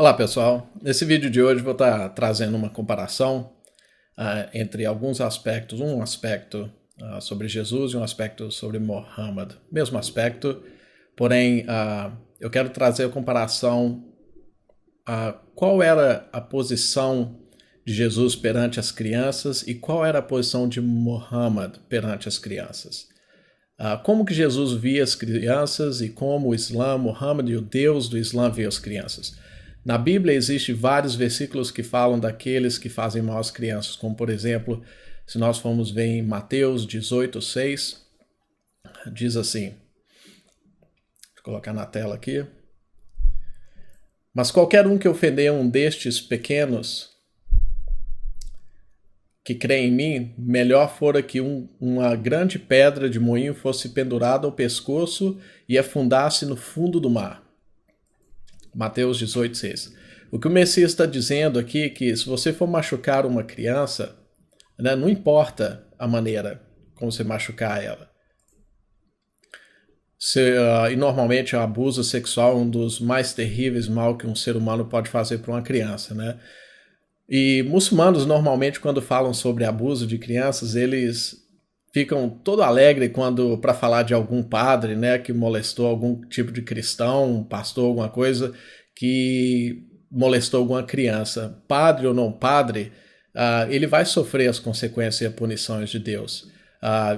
Olá pessoal, nesse vídeo de hoje vou estar trazendo uma comparação entre alguns aspectos, um aspecto sobre Jesus e um aspecto sobre Muhammad. Mesmo aspecto, porém eu quero trazer a comparação qual era a posição de Jesus perante as crianças e qual era a posição de Muhammad perante as crianças. Como que Jesus via as crianças e como o Islã, Muhammad e o Deus do Islã via as crianças. Na Bíblia existem vários versículos que falam daqueles que fazem mal às crianças, como por exemplo, se nós formos ver em Mateus 18:6, diz assim, vou colocar na tela aqui, mas qualquer um que ofender um destes pequenos que crê em mim, melhor fora que uma grande pedra de moinho fosse pendurada ao pescoço e afundasse no fundo do mar. Mateus 18:6. O que o Messias está dizendo aqui é que se você for machucar uma criança, né, não importa a maneira como você machucar ela. E normalmente o abuso sexual é um dos mais terríveis mal que um ser humano pode fazer para uma criança, né? E muçulmanos normalmente quando falam sobre abuso de crianças, eles ficam todo alegre quando para falar de algum padre, né, que molestou algum tipo de cristão, um pastor, alguma coisa que molestou alguma criança. Padre ou não padre, ele vai sofrer as consequências e as punições de Deus.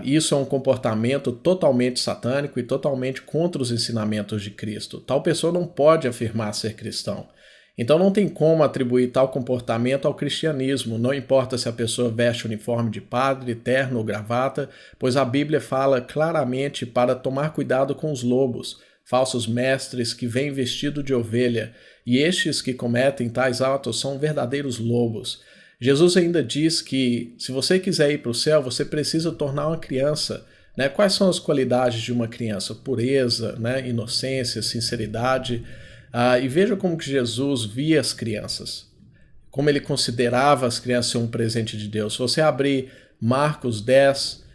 Isso é um comportamento totalmente satânico e totalmente contra os ensinamentos de Cristo. Tal pessoa não pode afirmar ser cristão. Então não tem como atribuir tal comportamento ao cristianismo, não importa se a pessoa veste uniforme de padre, terno ou gravata, pois a Bíblia fala claramente para tomar cuidado com os lobos, falsos mestres que vêm vestidos de ovelha, e estes que cometem tais atos são verdadeiros lobos. Jesus ainda diz que se você quiser ir para o céu, você precisa tornar uma criança. Né? Quais são as qualidades de uma criança? Pureza, né? Inocência, sinceridade. E veja como que Jesus via as crianças, como ele considerava as crianças um presente de Deus. Se você abrir Marcos 10,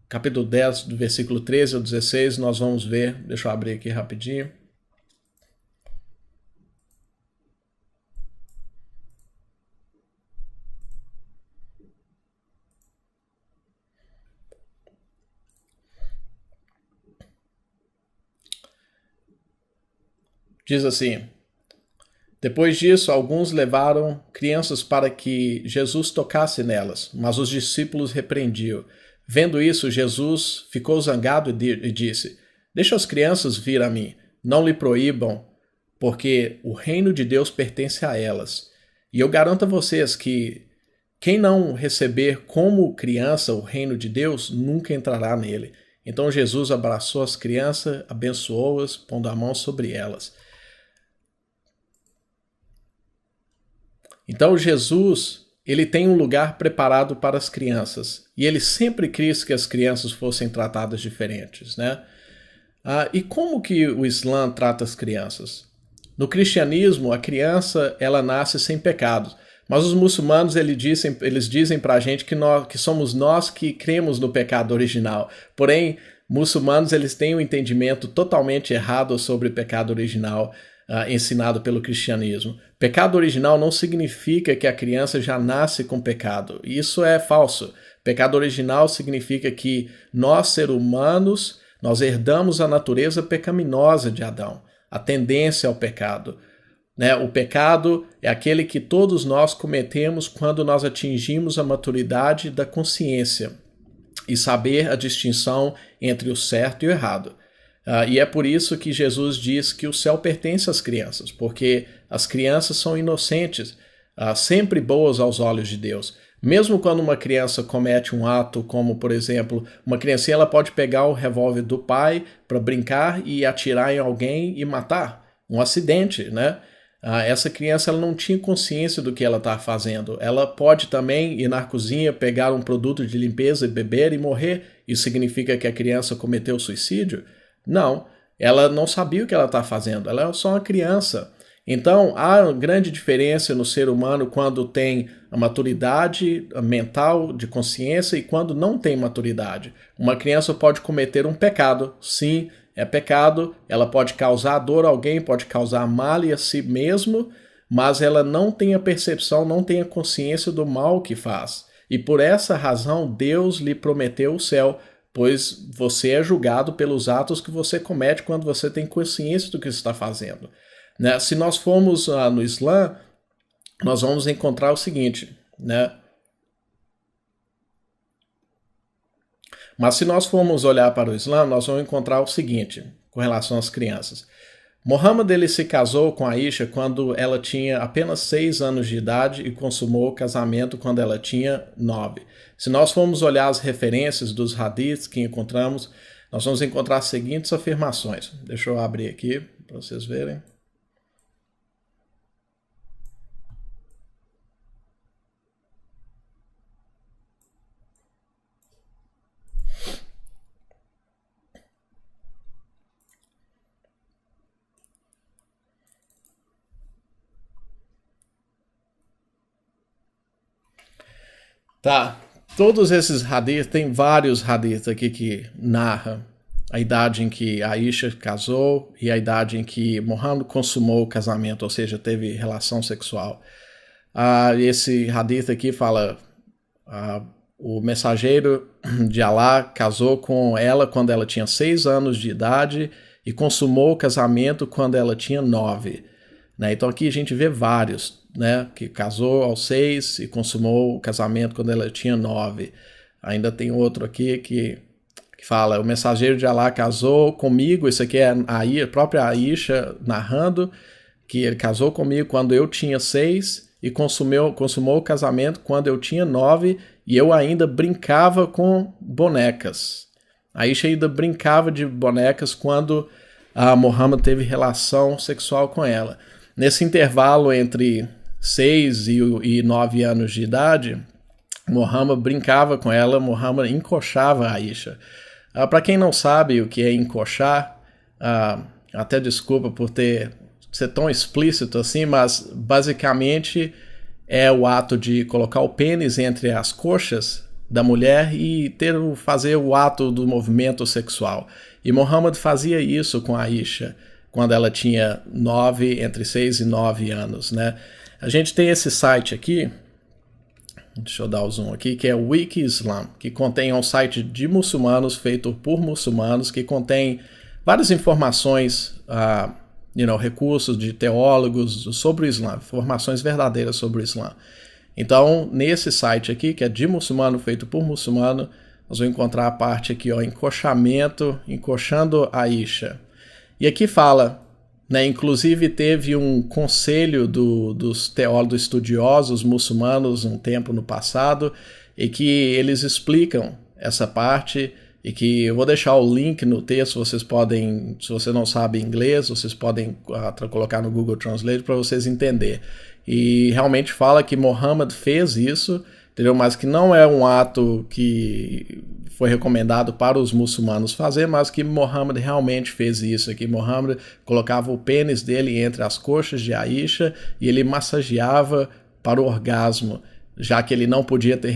capítulo 10, do versículo 13 ao 16, nós vamos ver, deixa eu abrir aqui rapidinho. Diz assim, depois disso, alguns levaram crianças para que Jesus tocasse nelas, mas os discípulos repreendiam. Vendo isso, Jesus ficou zangado e disse, deixa as crianças vir a mim, não lhe proíbam, porque o reino de Deus pertence a elas. E eu garanto a vocês que quem não receber como criança o reino de Deus, nunca entrará nele. Então Jesus abraçou as crianças, abençoou-as, pondo a mão sobre elas. Então Jesus, ele tem um lugar preparado para as crianças. E ele sempre quis que as crianças fossem tratadas diferentes, né? E como que o Islã trata as crianças? No cristianismo, a criança, ela nasce sem pecados. Mas os muçulmanos, eles dizem para a gente que somos nós que cremos no pecado original. Porém, muçulmanos, eles têm um entendimento totalmente errado sobre o pecado original, ensinado pelo cristianismo. Pecado original não significa que a criança já nasce com pecado. Isso é falso. Pecado original significa que nós, seres humanos, nós herdamos a natureza pecaminosa de Adão, a tendência ao pecado. Né? O pecado é aquele que todos nós cometemos quando nós atingimos a maturidade da consciência e saber a distinção entre o certo e o errado. E é por isso que Jesus diz que o céu pertence às crianças, porque as crianças são inocentes, sempre boas aos olhos de Deus. Mesmo quando uma criança comete um ato como, por exemplo, uma criancinha ela pode pegar o revólver do pai para brincar e atirar em alguém e matar. Um acidente, né? Essa criança ela não tinha consciência do que ela está fazendo. Ela pode também ir na cozinha, pegar um produto de limpeza e beber e morrer. Isso significa que a criança cometeu suicídio? Não, ela não sabia o que ela está fazendo, ela é só uma criança. Então, há uma grande diferença no ser humano quando tem a maturidade mental, de consciência, e quando não tem maturidade. Uma criança pode cometer um pecado, sim, é pecado, ela pode causar dor a alguém, pode causar mal a si mesmo, mas ela não tem a percepção, não tem a consciência do mal que faz. E por essa razão, Deus lhe prometeu o céu, pois você é julgado pelos atos que você comete quando você tem consciência do que está fazendo. Né? Se nós formos no Islã, nós vamos encontrar o seguinte, né? Mas se nós formos olhar para o Islã, nós vamos encontrar o seguinte, com relação às crianças. Muhammad ele se casou com Aisha quando ela tinha apenas 6 anos de idade e consumou o casamento quando ela tinha 9. Se nós formos olhar as referências dos hadiths que encontramos, nós vamos encontrar as seguintes afirmações. Deixa eu abrir aqui para vocês verem. Tá, todos esses hadiths, tem vários hadiths aqui que narram a idade em que Aisha casou e a idade em que Muhammad consumou o casamento, ou seja, teve relação sexual. Esse hadith aqui fala, o mensageiro de Alá casou com ela quando ela tinha 6 anos de idade e consumou o casamento quando ela tinha 9. Né? Então aqui a gente vê vários, né? Que casou aos 6 e consumou o casamento quando ela tinha 9. Ainda tem outro aqui que fala, o mensageiro de Alá casou comigo, isso aqui é a própria Aisha narrando, que ele casou comigo quando eu tinha 6 e consumou o casamento quando eu tinha 9 e eu ainda brincava com bonecas. Aisha ainda brincava de bonecas quando Muhammad teve relação sexual com ela. Nesse intervalo entre 6 e 9 anos de idade, Muhammad brincava com ela, Muhammad encoxava a Aisha. Para quem não sabe o que é encoxar, até desculpa por ser tão explícito assim, mas basicamente é o ato de colocar o pênis entre as coxas da mulher e fazer o ato do movimento sexual. E Muhammad fazia isso com a Aisha quando ela tinha entre 6 e 9 anos, né? A gente tem esse site aqui, deixa eu dar o zoom aqui, que é o Wiki Islam, que contém um site de muçulmanos, feito por muçulmanos, que contém várias informações, recursos de teólogos sobre o Islã, informações verdadeiras sobre o Islã. Então, nesse site aqui, que é de muçulmano, feito por muçulmano, nós vamos encontrar a parte aqui, encoxamento, encoxando a Aisha. E aqui fala, né, inclusive teve um conselho dos teólogos estudiosos muçulmanos um tempo no passado, e que eles explicam essa parte, e que eu vou deixar o link no texto, vocês podem, se você não sabe inglês, vocês podem colocar no Google Translate para vocês entenderem. E realmente fala que Muhammad fez isso, entendeu? Mas que não é um ato que foi recomendado para os muçulmanos fazer, mas que Muhammad realmente fez isso, que Muhammad colocava o pênis dele entre as coxas de Aisha e ele massageava para o orgasmo, já que ele não podia ter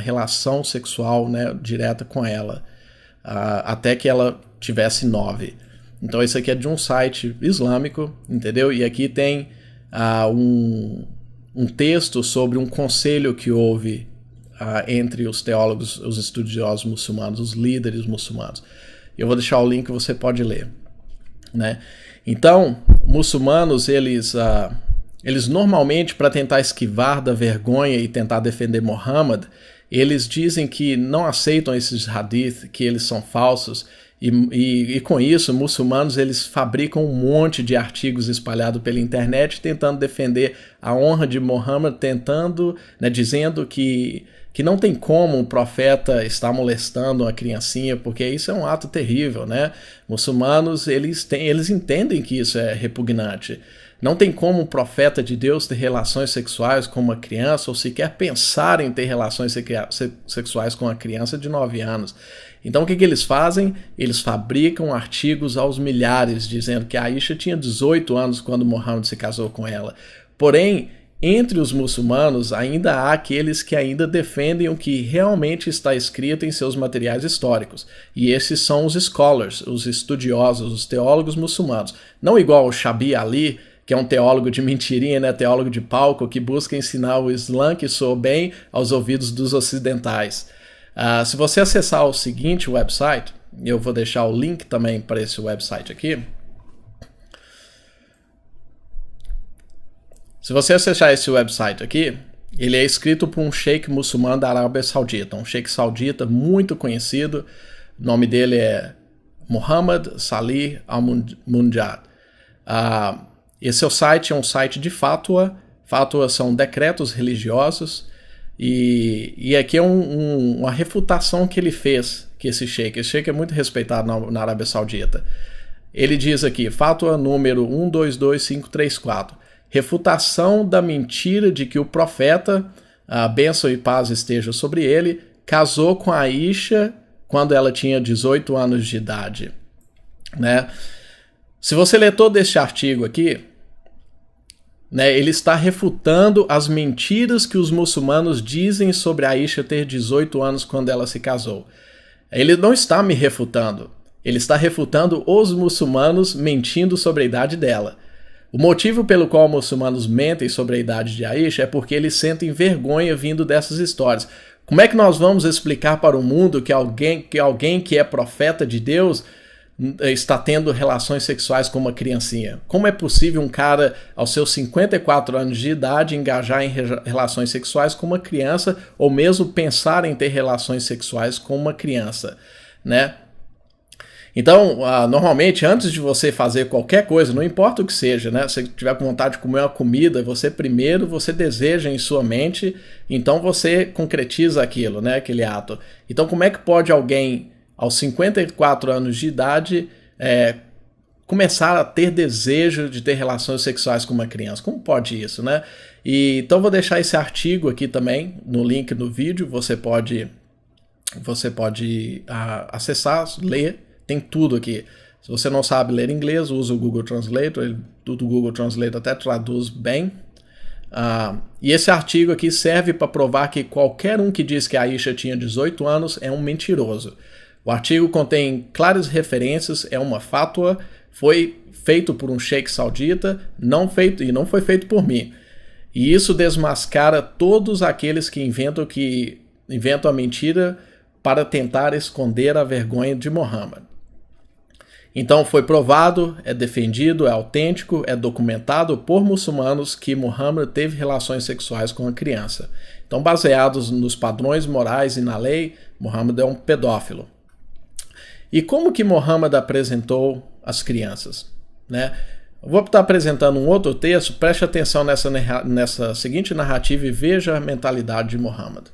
relação sexual, né, direta com ela, até que ela tivesse 9. Então isso aqui é de um site islâmico, entendeu? E aqui tem um texto sobre um conselho que houve entre os teólogos, os estudiosos muçulmanos, os líderes muçulmanos. Eu vou deixar o link, você pode ler, né? Então, muçulmanos, eles normalmente, para tentar esquivar da vergonha e tentar defender Muhammad, eles dizem que não aceitam esses hadith, que eles são falsos, e com isso, muçulmanos, eles fabricam um monte de artigos espalhados pela internet tentando defender a honra de Muhammad, dizendo que não tem como um profeta estar molestando uma criancinha, porque isso é um ato terrível, né? Muçulmanos, eles entendem que isso é repugnante. Não tem como um profeta de Deus ter relações sexuais com uma criança ou sequer pensar em ter relações sexuais com uma criança de 9 anos. Então o que eles fazem? Eles fabricam artigos aos milhares dizendo que Aisha tinha 18 anos quando Muhammad se casou com ela. Porém, entre os muçulmanos ainda há aqueles que ainda defendem o que realmente está escrito em seus materiais históricos. E esses são os scholars, os estudiosos, os teólogos muçulmanos. Não igual o Shabi Ali, que é um teólogo de mentirinha, né? Teólogo de palco, que busca ensinar o Islã que soa bem aos ouvidos dos ocidentais. Se você acessar o seguinte website, eu vou deixar o link também para esse website aqui. Se você acessar esse website aqui, ele é escrito por um sheik muçulmano da Arábia Saudita, um sheik saudita muito conhecido. O nome dele é Muhammad Salih Al-Munjad. Esse site é um site de fatwa. Fatwas são decretos religiosos. E aqui é uma refutação que ele fez, que esse sheik é muito respeitado na Arábia Saudita. Ele diz aqui, fatwa número 122534. Refutação da mentira de que o profeta, a bênção e paz esteja sobre ele, casou com Aisha quando ela tinha 18 anos de idade. Né? Se você ler todo este artigo aqui, né, ele está refutando as mentiras que os muçulmanos dizem sobre Aisha ter 18 anos quando ela se casou. Ele não está me refutando, ele está refutando os muçulmanos mentindo sobre a idade dela. O motivo pelo qual muçulmanos mentem sobre a idade de Aisha é porque eles sentem vergonha vindo dessas histórias. Como é que nós vamos explicar para o mundo que alguém que é profeta de Deus está tendo relações sexuais com uma criancinha? Como é possível um cara aos seus 54 anos de idade engajar em relações sexuais com uma criança ou mesmo pensar em ter relações sexuais com uma criança, né? Então, normalmente, antes de você fazer qualquer coisa, não importa o que seja, né? Se você tiver com vontade de comer uma comida, você deseja em sua mente, então você concretiza aquilo, né? Aquele ato. Então, como é que pode alguém, aos 54 anos de idade, começar a ter desejo de ter relações sexuais com uma criança? Como pode isso, né? Então, vou deixar esse artigo aqui também, no link no vídeo, você pode acessar, ler. Tem tudo aqui. Se você não sabe ler inglês, usa o Google Translator. O Google Translator até traduz bem. E esse artigo aqui serve para provar que qualquer um que diz que a Aisha tinha 18 anos é um mentiroso. O artigo contém claras referências, é uma fatwa, foi feito por um sheik saudita, não foi feito por mim. E isso desmascara todos aqueles que inventam a mentira para tentar esconder a vergonha de Muhammad. Então foi provado, é defendido, é autêntico, é documentado por muçulmanos que Muhammad teve relações sexuais com a criança. Então, baseados nos padrões morais e na lei, Muhammad é um pedófilo. E como que Muhammad apresentou as crianças? Né? Eu vou estar apresentando um outro texto, preste atenção nessa seguinte narrativa e veja a mentalidade de Muhammad.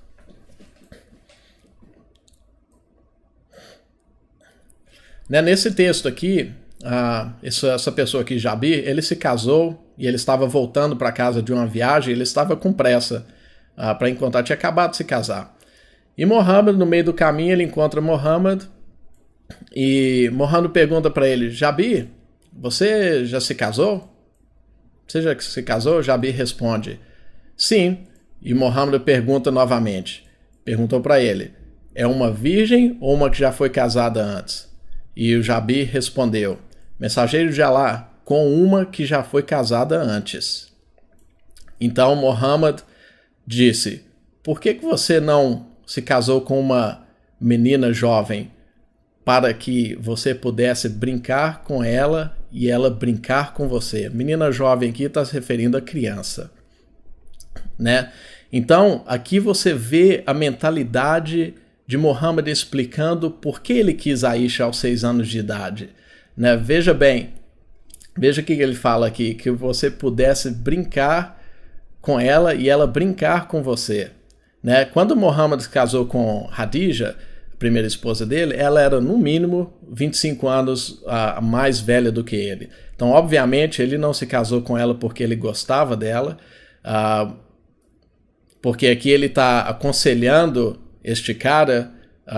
Nesse texto aqui, essa pessoa aqui, Jabir, ele se casou e ele estava voltando para casa de uma viagem, ele estava com pressa para encontrar, tinha acabado de se casar. E Muhammad, no meio do caminho, ele encontra Muhammad e Muhammad pergunta para ele, Jabir, você já se casou? Você já se casou? Jabir responde, sim. E Muhammad pergunta novamente, perguntou para ele, é uma virgem ou uma que já foi casada antes? E o Jabir respondeu, mensageiro de Alá, com uma que já foi casada antes. Então Muhammad disse, por que você não se casou com uma menina jovem para que você pudesse brincar com ela e ela brincar com você? Menina jovem aqui está se referindo a criança, né? Então aqui você vê a mentalidade de Muhammad explicando por que ele quis Aisha aos 6 anos de idade. Né? Veja bem, veja o que ele fala aqui, que você pudesse brincar com ela e ela brincar com você. Né? Quando Muhammad se casou com Khadija, a primeira esposa dele, ela era no mínimo 25 anos mais velha do que ele. Então, obviamente, ele não se casou com ela porque ele gostava dela, porque aqui ele está aconselhando este cara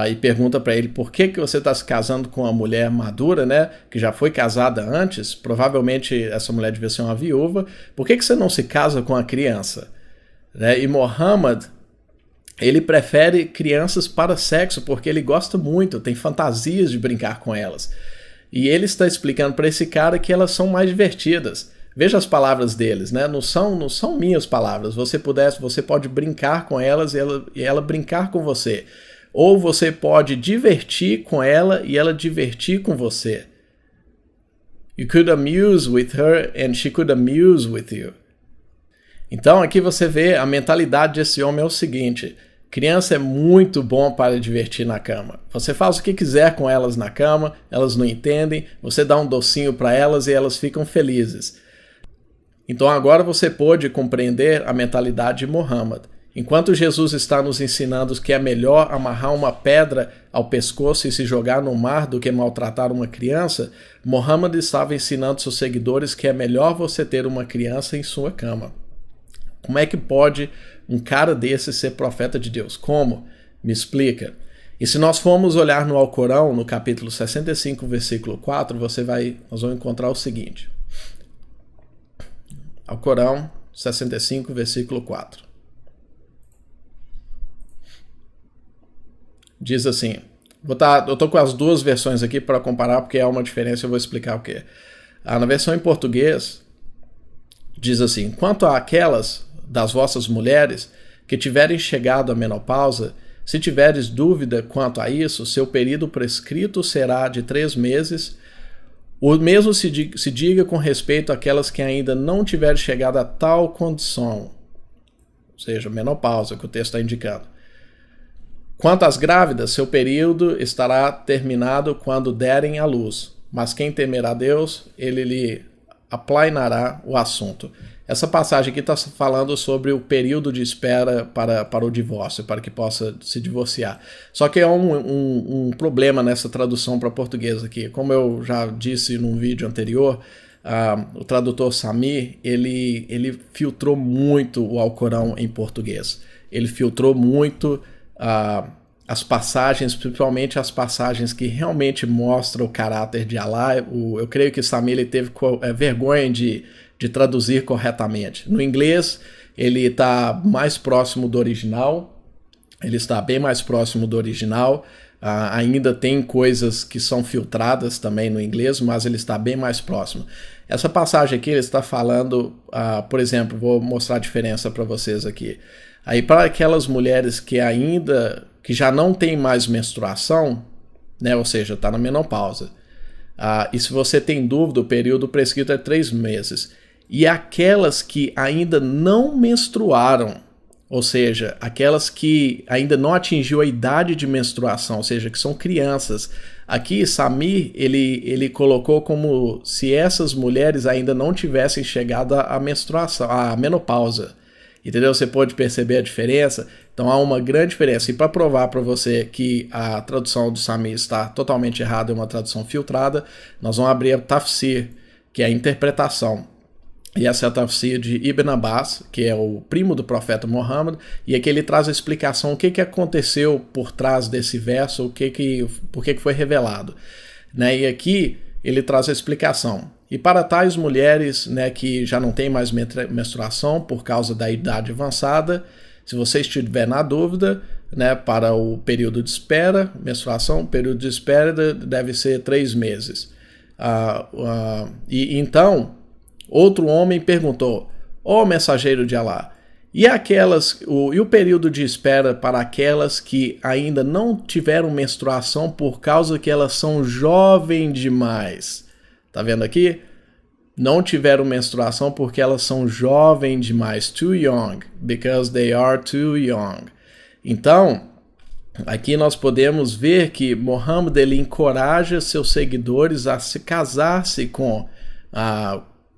e pergunta para ele por que você está se casando com uma mulher madura, né, que já foi casada antes, provavelmente essa mulher devia ser uma viúva, por que você não se casa com a criança? Né? E Muhammad, ele prefere crianças para sexo porque ele gosta muito, tem fantasias de brincar com elas. E ele está explicando para esse cara que elas são mais divertidas. Veja as palavras deles, né? Não são minhas palavras. Você pode brincar com elas e ela brincar com você. Ou você pode divertir com ela e ela divertir com você. You could amuse with her and she could amuse with you. Então aqui você vê a mentalidade desse homem é o seguinte: criança é muito bom para divertir na cama. Você faz o que quiser com elas na cama, elas não entendem, você dá um docinho para elas e elas ficam felizes. Então agora você pode compreender a mentalidade de Muhammad. Enquanto Jesus está nos ensinando que é melhor amarrar uma pedra ao pescoço e se jogar no mar do que maltratar uma criança, Muhammad estava ensinando seus seguidores que é melhor você ter uma criança em sua cama. Como é que pode um cara desse ser profeta de Deus? Como? Me explica. E se nós formos olhar no Alcorão, no capítulo 65, versículo 4, nós vamos encontrar o seguinte. Alcorão 65, versículo 4. Diz assim, eu estou com as duas versões aqui para comparar porque há uma diferença, eu vou explicar o que é. Na versão em português, diz assim: quanto àquelas das vossas mulheres que tiverem chegado à menopausa, se tiveres dúvida quanto a isso, seu período prescrito será de 3 meses. O mesmo se diga com respeito àquelas que ainda não tiverem chegado a tal condição, ou seja, menopausa, que o texto está indicando. Quanto às grávidas, seu período estará terminado quando derem à luz, mas quem temerá a Deus, ele lhe aplainará o assunto. Essa passagem aqui está falando sobre o período de espera para o divórcio, para que possa se divorciar. Só que é um problema nessa tradução para português aqui. Como eu já disse num vídeo anterior, o tradutor Samir, ele filtrou muito o Alcorão em português. Ele filtrou muito as passagens, principalmente as passagens que realmente mostram o caráter de Alá. Eu creio que Samir ele teve vergonha de traduzir corretamente. No inglês, ele está mais próximo do original, ele está bem mais próximo do original. Ainda tem coisas que são filtradas também no inglês, mas ele está bem mais próximo. Essa passagem aqui, ele está falando, por exemplo, vou mostrar a diferença para vocês aqui. Aí para aquelas mulheres que já não tem mais menstruação, né, ou seja, está na menopausa, e se você tem dúvida, o período prescrito é 3 meses. E aquelas que ainda não menstruaram, ou seja, aquelas que ainda não atingiu a idade de menstruação, ou seja, que são crianças. Aqui Samir, ele colocou como se essas mulheres ainda não tivessem chegado à menstruação, à menopausa. Entendeu? Você pode perceber a diferença? Então há uma grande diferença. E para provar para você que a tradução do Samir está totalmente errada, é uma tradução filtrada, nós vamos abrir a Tafsir, que é a interpretação. E essa é a Tafsir de Ibn Abbas, que é o primo do profeta Muhammad, e aqui ele traz a explicação o que aconteceu por trás desse verso, por que foi revelado. Né? E aqui ele traz a explicação. E para tais mulheres, né, que já não têm mais menstruação por causa da idade avançada, se você estiver na dúvida, né, para o período de espera, menstruação, o período de espera deve ser 3 meses. E então, outro homem perguntou: ó mensageiro de Alá, e o período de espera para aquelas que ainda não tiveram menstruação por causa que elas são jovens demais? Tá vendo aqui? Não tiveram menstruação porque elas são jovens demais. Too young, because they are too young. Então, aqui nós podemos ver que Muhammad ele encoraja seus seguidores a se casar-se com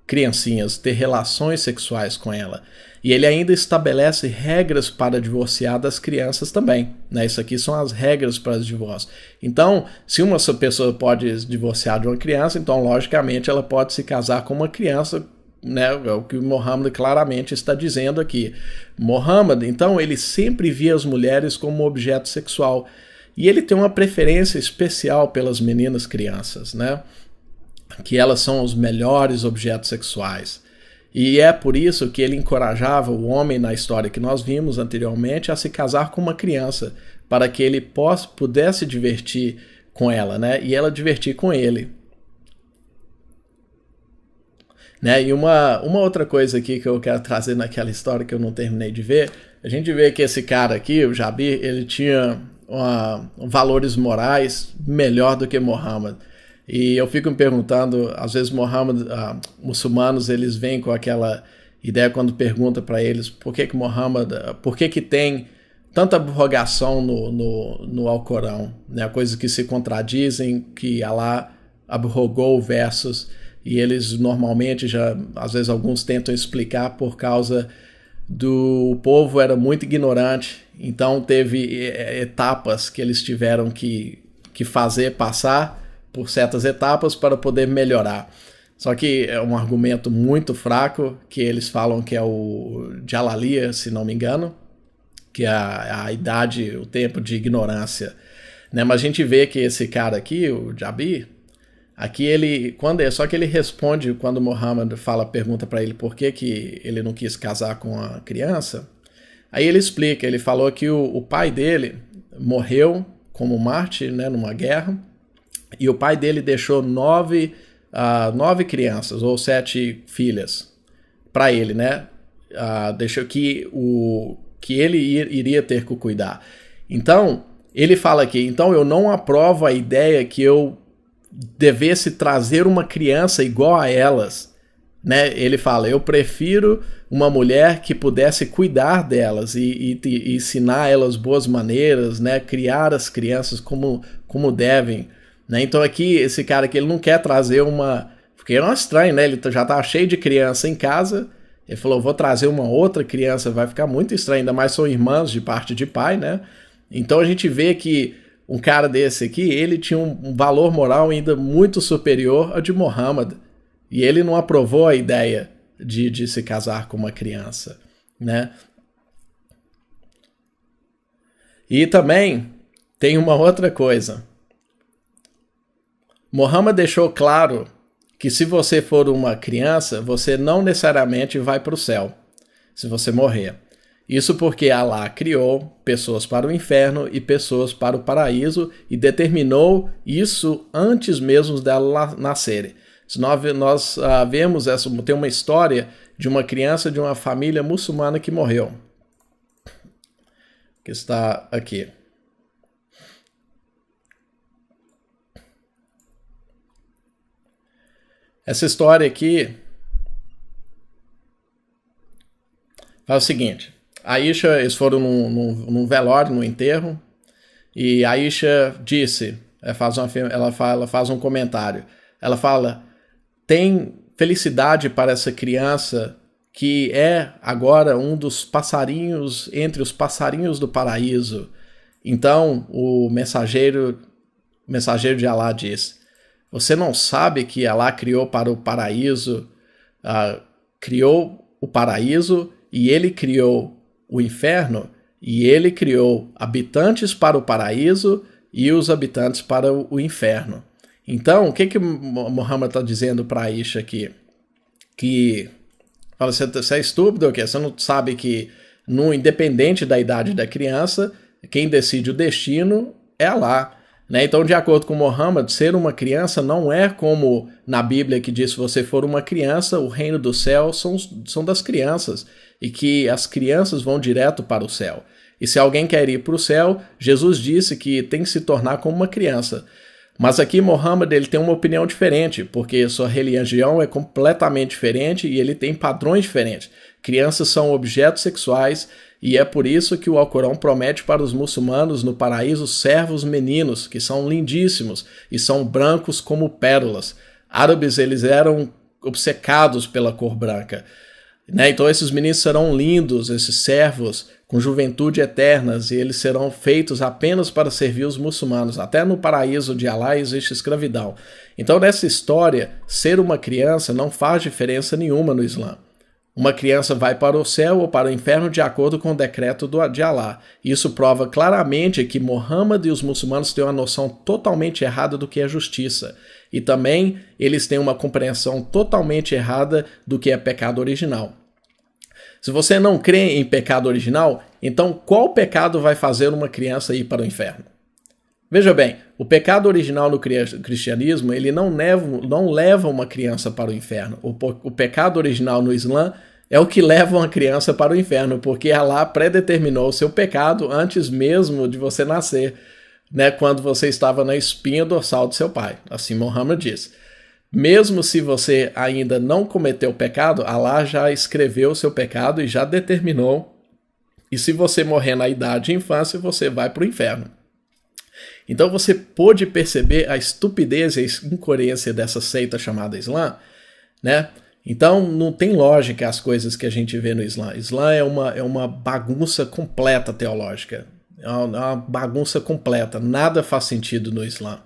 criancinhas, ter relações sexuais com ela. E ele ainda estabelece regras para divorciar das crianças também. Né? Isso aqui são as regras para os divórcios. Então, se uma pessoa pode divorciar de uma criança, então, logicamente, ela pode se casar com uma criança, né? É o que o Muhammad claramente está dizendo aqui. Muhammad, então, ele sempre via as mulheres como objeto sexual. E ele tem uma preferência especial pelas meninas crianças, né? Que elas são os melhores objetos sexuais. E é por isso que ele encorajava o homem na história que nós vimos anteriormente a se casar com uma criança, para que ele pudesse divertir com ela, né? E ela divertir com ele. Né? E uma outra coisa aqui que eu quero trazer naquela história que eu não terminei de ver, a gente vê que esse cara aqui, o Jabir, ele tinha valores morais melhor do que Muhammad. E eu fico me perguntando, às vezes muçulmanos, eles vêm com aquela ideia quando pergunta para eles por que Muhammad, por que tem tanta abrogação no Alcorão, né? Coisas que se contradizem, que Allah abrogou versos, e eles normalmente às vezes alguns tentam explicar por causa o povo era muito ignorante, então teve etapas que eles tiveram que passar por certas etapas para poder melhorar. Só que é um argumento muito fraco, que eles falam que é o Jalaliya, se não me engano, que é a idade, o tempo de ignorância. Né? Mas a gente vê que esse cara aqui, o Jabir, aqui só que ele responde quando Muhammad pergunta para ele por que ele não quis casar com a criança. Aí ele explica, ele falou que o pai dele morreu como mártir, né, numa guerra, e o pai dele deixou 9 crianças, ou 7 filhas, para ele, né? Deixou que ele iria ter que cuidar. Então, ele fala aqui, então eu não aprovo a ideia que eu devesse trazer uma criança igual a elas, né? Ele fala, eu prefiro uma mulher que pudesse cuidar delas e ensinar elas boas maneiras, né? Criar as crianças como devem. Né? Então aqui, esse cara aqui, ele não quer trazer porque é estranho, né? Ele já tá cheio de criança em casa, ele falou, vou trazer uma outra criança, vai ficar muito estranho, ainda mais são irmãs de parte de pai, né? Então a gente vê que um cara desse aqui, ele tinha um valor moral ainda muito superior ao de Muhammad, e ele não aprovou a ideia de se casar com uma criança, né? E também tem uma outra coisa. Muhammad deixou claro que se você for uma criança, você não necessariamente vai para o céu, se você morrer. Isso porque Allah criou pessoas para o inferno e pessoas para o paraíso e determinou isso antes mesmo delas nascerem. Se nós vemos tem uma história de uma criança de uma família muçulmana que morreu, que está aqui. Essa história aqui faz o seguinte, Aisha, eles foram num velório, num enterro, e Aisha disse, ela faz um comentário, ela fala, tem felicidade para essa criança que é agora um dos passarinhos, entre os passarinhos do paraíso. Então o mensageiro de Allah diz, você não sabe que Allah criou para o paraíso, criou o paraíso e ele criou o inferno, e ele criou habitantes para o paraíso e os habitantes para o inferno. Então, o que Muhammad está dizendo para Aisha aqui? Que fala, você é estúpido, okay? Você não sabe que, independente da idade da criança, quem decide o destino é Allah. Né? Então, de acordo com Muhammad, ser uma criança não é como na Bíblia que diz, se você for uma criança, o reino do céu são das crianças, e que as crianças vão direto para o céu. E se alguém quer ir para o céu, Jesus disse que tem que se tornar como uma criança. Mas aqui Muhammad ele tem uma opinião diferente, porque sua religião é completamente diferente e ele tem padrões diferentes. Crianças são objetos sexuais e é por isso que o Alcorão promete para os muçulmanos no paraíso servos meninos, que são lindíssimos e são brancos como pérolas. Árabes, eles eram obcecados pela cor branca. Né? Então esses meninos serão lindos, esses servos, com juventude eternas, e eles serão feitos apenas para servir os muçulmanos. Até no paraíso de Allah existe escravidão. Então nessa história, ser uma criança não faz diferença nenhuma no Islã. Uma criança vai para o céu ou para o inferno de acordo com o decreto de Alá. Isso prova claramente que Muhammad e os muçulmanos têm uma noção totalmente errada do que é justiça. E também eles têm uma compreensão totalmente errada do que é pecado original. Se você não crê em pecado original, então qual pecado vai fazer uma criança ir para o inferno? Veja bem, o pecado original no cristianismo, ele não leva uma criança para o inferno. O pecado original no Islã é o que leva uma criança para o inferno, porque Allah predeterminou o seu pecado antes mesmo de você nascer, né, quando você estava na espinha dorsal do seu pai. Assim Muhammad diz. Mesmo se você ainda não cometeu pecado, Allah já escreveu o seu pecado e já determinou. E se você morrer na idade de infância, você vai para o inferno. Então você pôde perceber a estupidez e a incoerência dessa seita chamada Islã, né? Então não tem lógica as coisas que a gente vê no Islã. Islã é uma bagunça completa teológica. É uma bagunça completa. Nada faz sentido no Islã.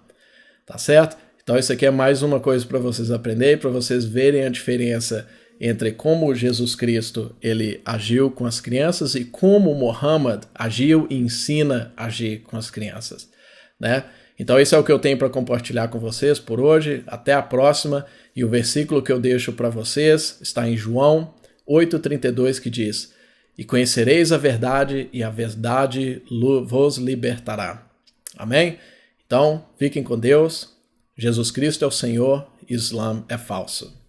Tá certo? Então isso aqui é mais uma coisa para vocês aprenderem, para vocês verem a diferença entre como Jesus Cristo ele agiu com as crianças e como Muhammad agiu e ensina a agir com as crianças. Né? Então isso é o que eu tenho para compartilhar com vocês por hoje. Até a próxima. E o versículo que eu deixo para vocês está em João 8,32, que diz: E conhecereis a verdade, e a verdade vos libertará. Amém? Então, fiquem com Deus. Jesus Cristo é o Senhor, Islã é falso.